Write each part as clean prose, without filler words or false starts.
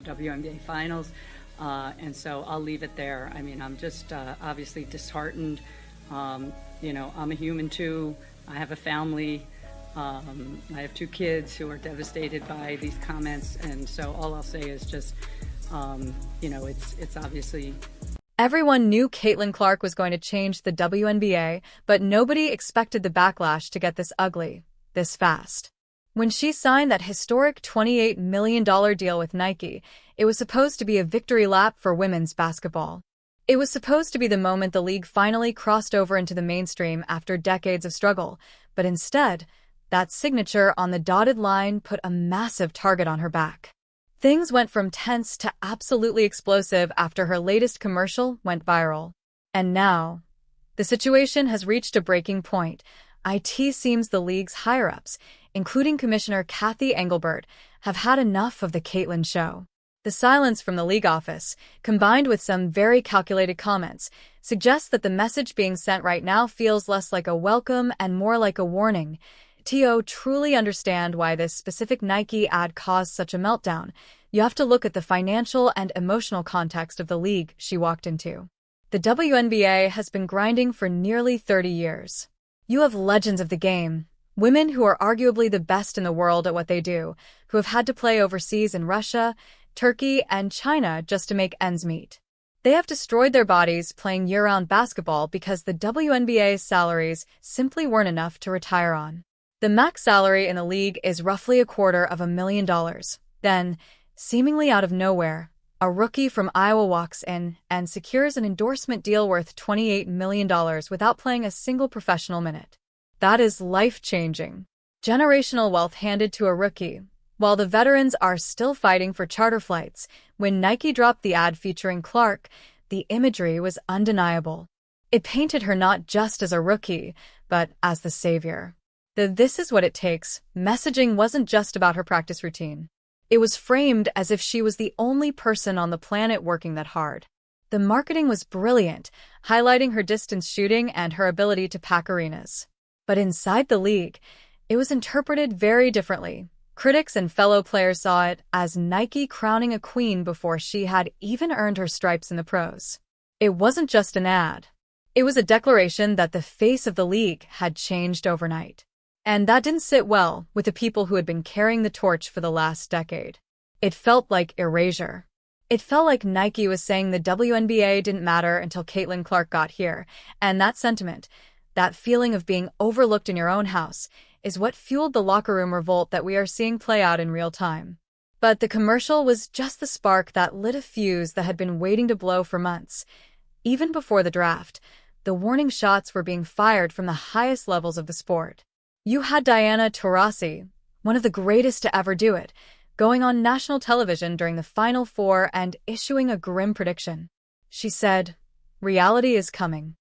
WNBA Finals. And so I'll leave it there. I mean, I'm just obviously disheartened. You know, I'm a human too. I have a family. I have 2 kids who are devastated by these comments. And so all I'll say is just, you know, it's obviously... Everyone knew Caitlin Clark was going to change the WNBA, but nobody expected the backlash to get this ugly, this fast. When she signed that historic $28 million deal with Nike, it was supposed to be a victory lap for women's basketball. It was supposed to be the moment the league finally crossed over into the mainstream after decades of struggle, but instead, that signature on the dotted line put a massive target on her back. Things went from tense to absolutely explosive after her latest commercial went viral. And now, the situation has reached a breaking point. It seems the league's higher-ups, including Commissioner Cathy Engelbert, have had enough of the Caitlin show. The silence from the league office, combined with some very calculated comments, suggests that the message being sent right now feels less like a welcome and more like a warning. To truly understand why this specific Nike ad caused such a meltdown, you have to look at the financial and emotional context of the league she walked into. The WNBA has been grinding for nearly 30 years. You have legends of the game, women who are arguably the best in the world at what they do, who have had to play overseas in Russia, Turkey, and China just to make ends meet. They have destroyed their bodies playing year-round basketball because the WNBA's salaries simply weren't enough to retire on. The max salary in the league is roughly $250,000. Then, seemingly out of nowhere, a rookie from Iowa walks in and secures an endorsement deal worth $28 million without playing a single professional minute. That is life-changing. Generational wealth handed to a rookie, while the veterans are still fighting for charter flights. When Nike dropped the ad featuring Clark, the imagery was undeniable. It painted her not just as a rookie, but as the savior. The "this is what it takes" messaging wasn't just about her practice routine. It was framed as if she was the only person on the planet working that hard. The marketing was brilliant, highlighting her distance shooting and her ability to pack arenas. But inside the league, it was interpreted very differently. Critics and fellow players saw it as Nike crowning a queen before she had even earned her stripes in the pros. It wasn't just an ad. It was a declaration that the face of the league had changed overnight. And that didn't sit well with the people who had been carrying the torch for the last decade. It felt like erasure. It felt like Nike was saying the WNBA didn't matter until Caitlin Clark got here, and that sentiment, that feeling of being overlooked in your own house, is what fueled the locker room revolt that we are seeing play out in real time. But the commercial was just the spark that lit a fuse that had been waiting to blow for months. Even before the draft, the warning shots were being fired from the highest levels of the sport. You had Diana Taurasi, one of the greatest to ever do it, going on national television during the Final Four and issuing a grim prediction. She said, "Reality is coming."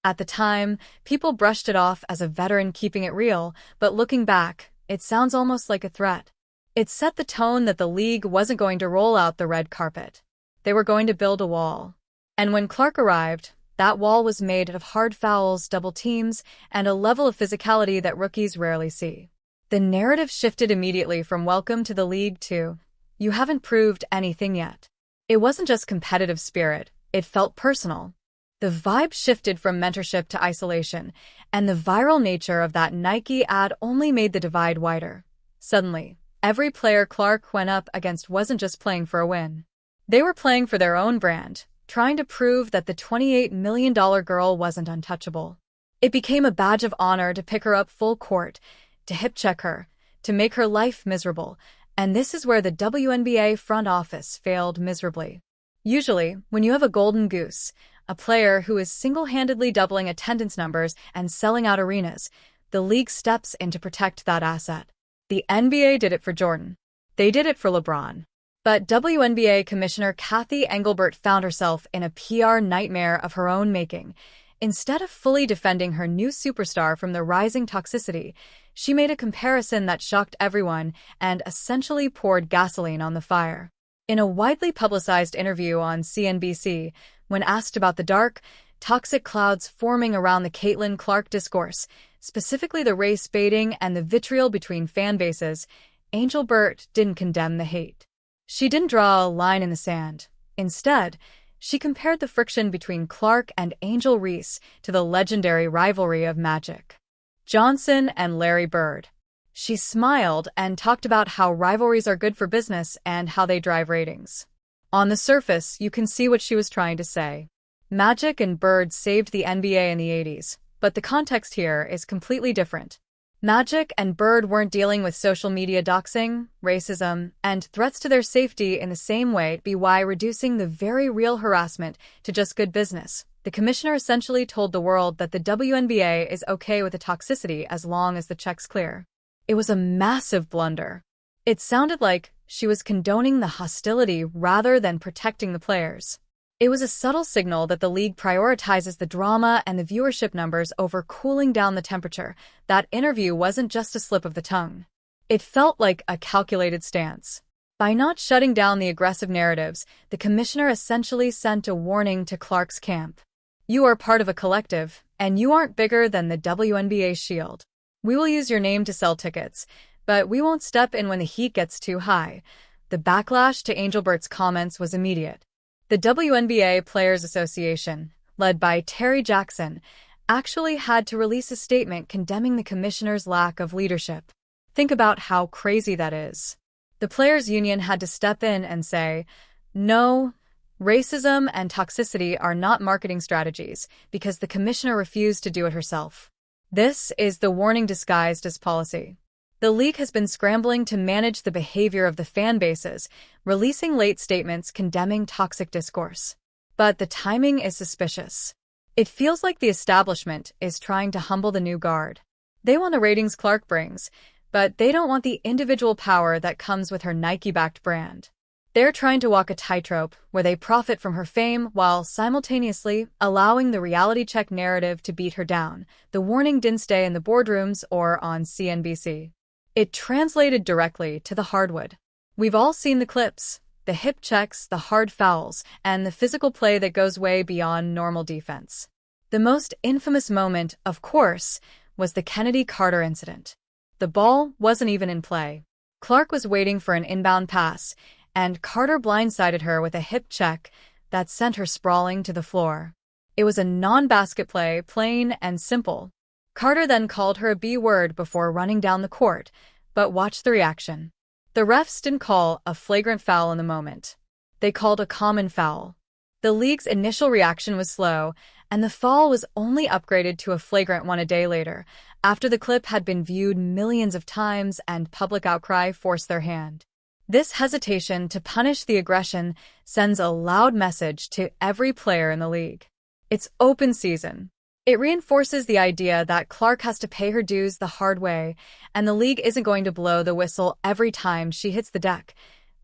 At the time, people brushed it off as a veteran keeping it real, but looking back, it sounds almost like a threat. It set the tone that the league wasn't going to roll out the red carpet. They were going to build a wall. And when Clark arrived, that wall was made of hard fouls, double teams, and a level of physicality that rookies rarely see. The narrative shifted immediately from welcome to the league to, you haven't proved anything yet. It wasn't just competitive spirit, it felt personal. The vibe shifted from mentorship to isolation, and the viral nature of that Nike ad only made the divide wider. Suddenly, every player Clark went up against wasn't just playing for a win. They were playing for their own brand, trying to prove that the $28 million girl wasn't untouchable. It became a badge of honor to pick her up full court, to hip-check her, to make her life miserable, and this is where the WNBA front office failed miserably. Usually, when you have a golden goose, a player who is single-handedly doubling attendance numbers and selling out arenas, the league steps in to protect that asset. The NBA did it for Jordan. They did it for LeBron. But WNBA Commissioner Cathy Engelbert found herself in a PR nightmare of her own making. Instead of fully defending her new superstar from the rising toxicity, she made a comparison that shocked everyone and essentially poured gasoline on the fire. In a widely publicized interview on CNBC, when asked about the dark, toxic clouds forming around the Caitlin Clark discourse, specifically the race baiting and the vitriol between fan bases, Engelbert didn't condemn the hate. She didn't draw a line in the sand. Instead, she compared the friction between Clark and Angel Reese to the legendary rivalry of Magic Johnson and Larry Bird. She smiled and talked about how rivalries are good for business and how they drive ratings. On the surface, you can see what she was trying to say. Magic and Bird saved the NBA in the 80s, but the context here is completely different. Magic and Bird weren't dealing with social media doxing, racism, and threats to their safety in the same way, by reducing the very real harassment to just good business. The commissioner essentially told the world that the WNBA is okay with the toxicity as long as the check's clear. It was a massive blunder. It sounded like she was condoning the hostility rather than protecting the players. It was a subtle signal that the league prioritizes the drama and the viewership numbers over cooling down the temperature. That interview wasn't just a slip of the tongue. It felt like a calculated stance. By not shutting down the aggressive narratives, the commissioner essentially sent a warning to Clark's camp. You are part of a collective, and you aren't bigger than the WNBA shield. We will use your name to sell tickets, but we won't step in when the heat gets too high. The backlash to Angel Bird's comments was immediate. The WNBA Players Association, led by Terry Jackson, actually had to release a statement condemning the commissioner's lack of leadership. Think about how crazy that is. The players' union had to step in and say, no, racism and toxicity are not marketing strategies, because the commissioner refused to do it herself. This is the warning disguised as policy. The league has been scrambling to manage the behavior of the fan bases, releasing late statements condemning toxic discourse. But the timing is suspicious. It feels like the establishment is trying to humble the new guard. They want the ratings Clark brings, but they don't want the individual power that comes with her Nike-backed brand. They're trying to walk a tightrope where they profit from her fame while simultaneously allowing the reality check narrative to beat her down. The warning didn't stay in the boardrooms or on CNBC. It translated directly to the hardwood. We've all seen the clips, the hip checks, the hard fouls, and the physical play that goes way beyond normal defense. The most infamous moment, of course, was the Kennedy Carter incident. The ball wasn't even in play. Clark was waiting for an inbound pass, and Carter blindsided her with a hip check that sent her sprawling to the floor. It was a non-basket play, plain and simple. Carter then called her a B word before running down the court, but watch the reaction. The refs didn't call a flagrant foul in the moment. They called a common foul. The league's initial reaction was slow, and the foul was only upgraded to a flagrant one a day later, after the clip had been viewed millions of times and public outcry forced their hand. This hesitation to punish the aggression sends a loud message to every player in the league. It's open season. It reinforces the idea that Clark has to pay her dues the hard way, and the league isn't going to blow the whistle every time she hits the deck.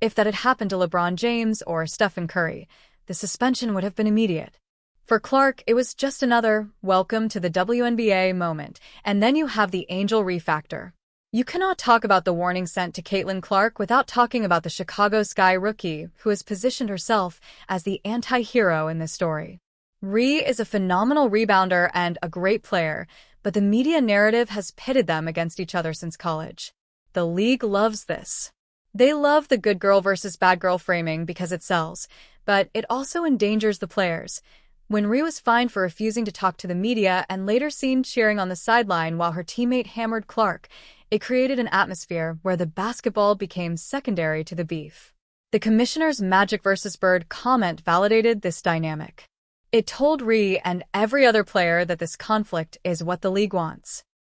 If that had happened to LeBron James or Stephen Curry, the suspension would have been immediate. For Clark, it was just another welcome to the WNBA moment, and then you have the Angel Reese factor. You cannot talk about the warning sent to Caitlin Clark without talking about the Chicago Sky rookie who has positioned herself as the anti-hero in this story. Reese is a phenomenal rebounder and a great player, but the media narrative has pitted them against each other since college. The league loves this. They love the good girl versus bad girl framing because it sells, but it also endangers the players. When Reese was fined for refusing to talk to the media and later seen cheering on the sideline while her teammate hammered Clark, it created an atmosphere where the basketball became secondary to the beef. The commissioner's Magic versus Bird comment validated this dynamic. It told Reese and every other player that this conflict is what the league wants.